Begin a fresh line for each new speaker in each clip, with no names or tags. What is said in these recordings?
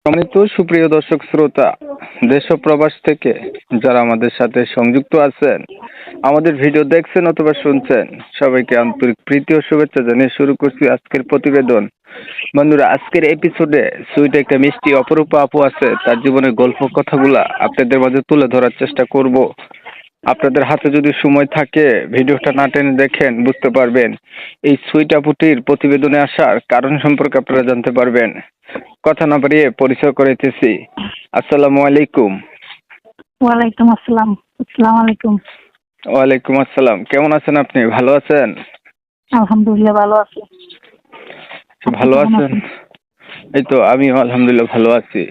সম্মানিত সুপ্রিয় দর্শক শ্রোতা, দেশ ও প্রবাস থেকে যারা আমাদের সাথে সংযুক্ত আছেন, আমাদের ভিডিও দেখছেন অথবা শুনছেন, সবাইকে আন্তরিক প্রীতি ও শুভেচ্ছা জানিয়ে শুরু করছি আজকের প্রতিবেদন। বন্ধুরা, আজকের এপিসোডে সুইট একটা মিষ্টি অপরূপা আপু আছে, তার জীবনের গল্প কথাগুলা আপনাদের মাঝে তুলে ধরার চেষ্টা করব। আপনাদের হাতে যদি সময় থাকে, ভিডিওটা না টেনে দেখেন, বুঝতে পারবেন এই সুইট আপুটির প্রতিবেদনে আসার কারণ সম্পর্কে আপনারা জানতে পারবেন। কথা না বাড়িয়ে পরিচয় করাইতেছি। আসসালামু আলাইকুম।
ওয়ালাইকুম আসসালাম। আসসালামু আলাইকুম।
ওয়ালাইকুম আসসালাম। কেমন আছেন আপনি? ভালো আছেন?
আলহামদুলিল্লাহ ভালো আছি।
ভালো আছেন? এই তো আমিও আলহামদুলিল্লাহ ভালো আছি।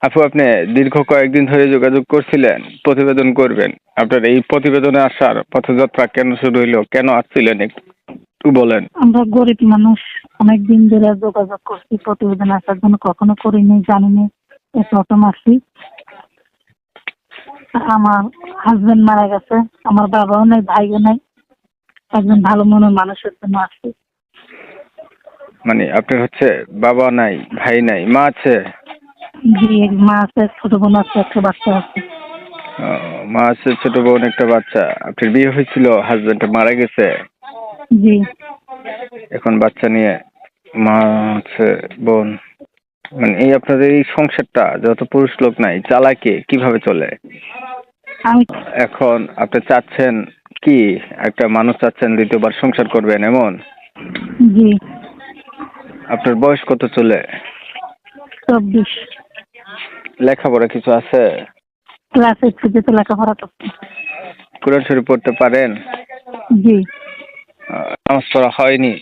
আপু, আপনি দীর্ঘ কয়েকদিন ধরে যোগাযোগ করছিলেন প্রতিবেদন করবেন। আপনার এই প্রতিবেদনে আসার পথযাত্রা কেন শুরু হইলো, কেন আসছিলেন একটু বলেন।
আমরা গরিব মানুষ, অনেক দিন ধরে যোগাযোগ করছি প্রতিবেদন আসার জন্য, কখনো করিনি, জানিনি, এই প্রথম আসছি। আমার হাজবেন্ড মারা গেছে, আমার বাবাও নাই, ভাইও নাই, একজন ভালো মনের মানুষের জন্য আসছি।
মানে আপনার হচ্ছে বাবা নাই, ভাই নাই, মা আছে?
জি, মা আছে, ছোট বোন আছে, একটা বাচ্চা আছে।
মা আছে, ছোট বোন, একটা বাচ্চা। আপনার বিয়ে হয়েছিল, হাজবেন্ড মারা গেছে,
জি।
এখন বাচ্চা নিয়ে মা আছে, বোন। মানে এই আপনাদের এই সংসারটা, যত পুরুষ লোক নাই, চালাকে কিভাবে চলে?
আমি
এখন আপনি চাচ্ছেন কি, একটা মানুষ চাচ্ছেন দ্বিতীয়বার সংসার করবেন এমন?
জি।
আপনার বয়স কত চলে?
24।
লেখাপড়া কিছু আছে?
ক্লাস 8 পর্যন্ত লেখাপড়া করছি।
কোরআন শরীফ পড়তে পারেন?
জি।
নামাজ পড়া হয়নি?